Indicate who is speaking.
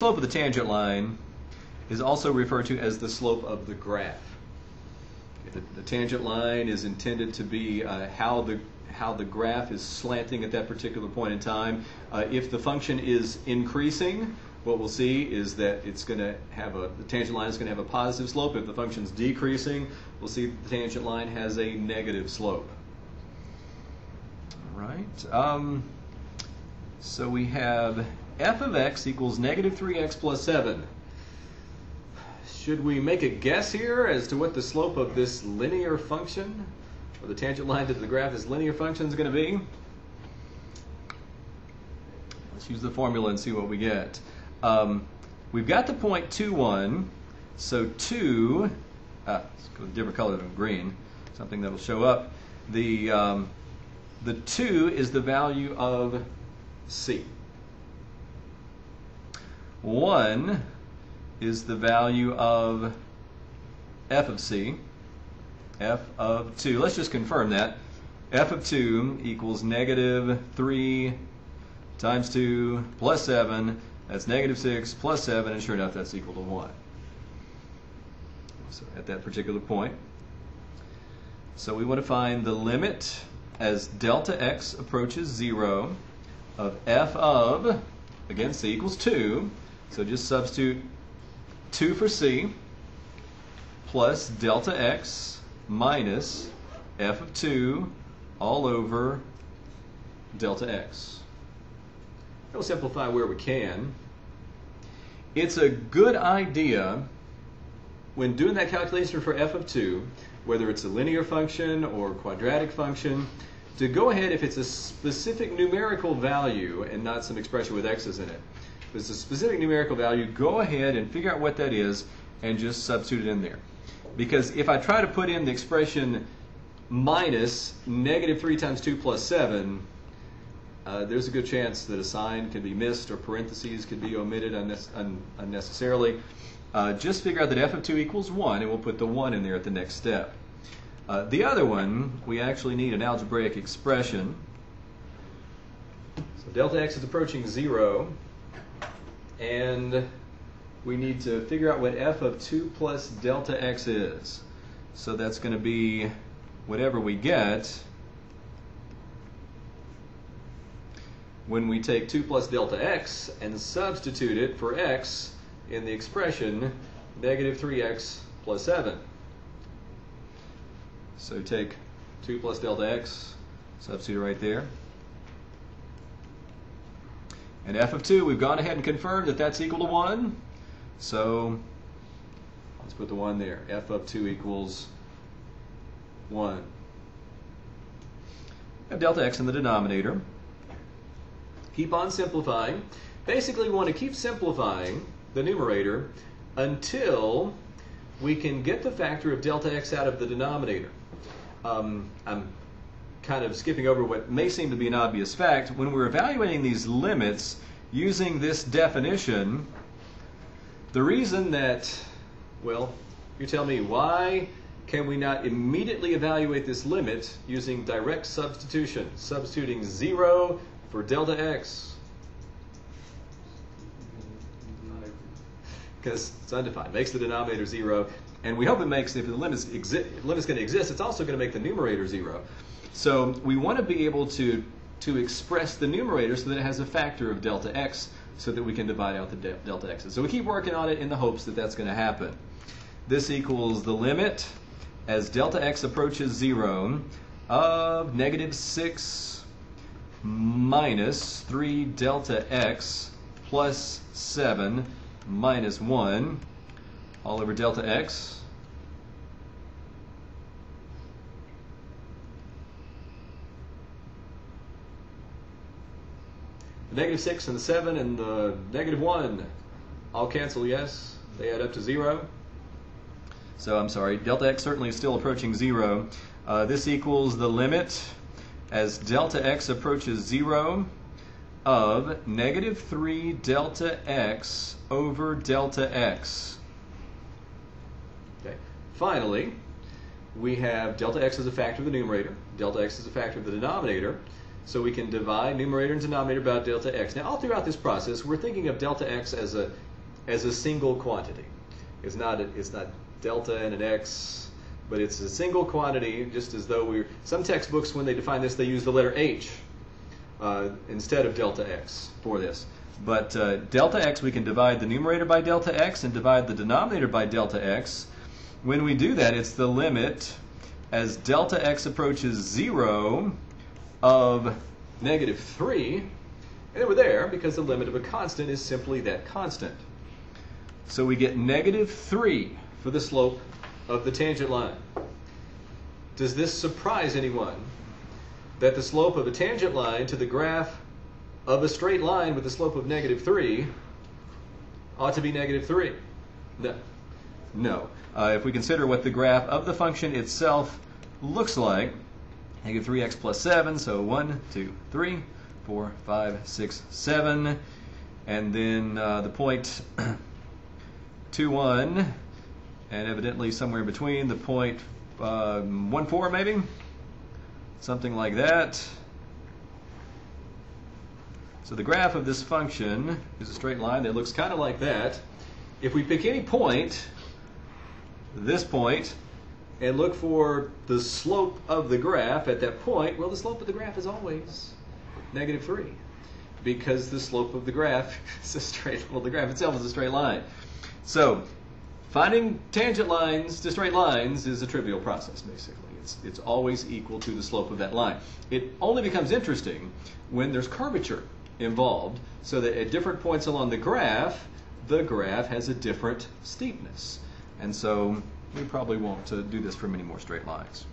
Speaker 1: Slope of the tangent line is also referred to as the slope of the graph. The tangent line is intended to be how the graph is slanting at that particular point in time. If the function is increasing, what we'll see is that it's going to have the tangent line is going to have a positive slope. If the function is decreasing, we'll see the tangent line has a negative slope. All right. So we have f of x equals negative 3x plus 7. Should we make a guess here as to what the slope of this linear function, or the tangent line to the graph, this linear function is going to be? Let's use the formula and see what we get. We've got the point 2, 1. So 2, let's go with a different color than green, something that'll show up. The 2 is the value of c. 1 is the value of f of c, f of 2. Let's just confirm that. F of 2 equals negative 3 times 2 plus 7. That's negative 6 plus 7, and sure enough, that's equal to 1. So at that particular point. So we want to find the limit as delta x approaches 0 of f of, again, c equals 2. So just substitute 2 for c plus delta x minus f of 2 all over delta x. We'll simplify where we can. It's a good idea when doing that calculation for f of 2, whether it's a linear function or quadratic function, to go ahead, if it's a specific numerical value and not some expression with x's in it, if it's a specific numerical value, go ahead and figure out what that is and just substitute it in there. Because if I try to put in the expression minus negative 3 times 2 plus 7, there's a good chance that a sign can be missed or parentheses could be omitted unnecessarily. Just figure out that f of 2 equals 1, and we'll put the 1 in there at the next step. The other one, we actually need an algebraic expression. So delta x is approaching 0, and we need to figure out what f of 2 plus delta x is. So that's going to be whatever we get when we take 2 plus delta x and substitute it for x in the expression negative 3x plus 7. So take 2 plus delta x, substitute it right there. And f of 2, we've gone ahead and confirmed that that's equal to 1. So let's put the 1 there. F of 2 equals 1. We have delta x in the denominator. Keep on simplifying. Basically, we want to keep simplifying the numerator until we can get the factor of delta x out of the denominator. I'm kind of skipping over what may seem to be an obvious fact. When we're evaluating these limits using this definition, the reason that, well, you tell me, why can we not immediately evaluate this limit using direct substitution, substituting 0 for delta x? Because it's undefined, makes the denominator 0, and we hope it makes, if the limit's going to exist, it's also going to make the numerator 0. So we want to be able to express the numerator so that it has a factor of delta x, so that we can divide out the delta x's. So we keep working on it in the hopes that that's going to happen. This equals the limit as delta x approaches 0 of negative 6 minus 3 delta x plus 7 minus 1 all over delta x. The negative 6 and the 7 and the negative 1 all cancel, yes. They add up to 0. So I'm sorry, delta x certainly is still approaching 0. This equals the limit as delta x approaches 0 of negative 3 delta x over delta x. Okay. Finally, we have delta x as a factor of the numerator, delta x as a factor of the denominator. So we can divide numerator and denominator by delta x. Now, all throughout this process, we're thinking of delta x as a as a single quantity. It's not delta and an x, but it's a single quantity, just as though some textbooks, when they define this, they use the letter h instead of delta x for this. But delta x, we can divide the numerator by delta x and divide the denominator by delta x. When we do that, it's the limit as delta x approaches 0 of -3. And we're there because the limit of a constant is simply that constant. So we get -3 for the slope of the tangent line. Does this surprise anyone that the slope of a tangent line to the graph of a straight line with a slope of -3 ought to be -3? No. No. If we consider what the graph of the function itself looks like, -3x plus 7, so 1, 2, 3, 4, 5, 6, 7, and then the point 2, 1, and evidently somewhere in between the point 1, 4 maybe, something like that. So the graph of this function is a straight line that looks kind of like that. If we pick any point, this point, and look for the slope of the graph at that point, well, the slope of the graph is always -3, because the slope of the graph is a straight, well, the graph itself is a straight line. So finding tangent lines to straight lines is a trivial process, basically. It's always equal to the slope of that line. It only becomes interesting when there's curvature involved, so that at different points along the graph has a different steepness. And so we probably won't do this for many more straight lines.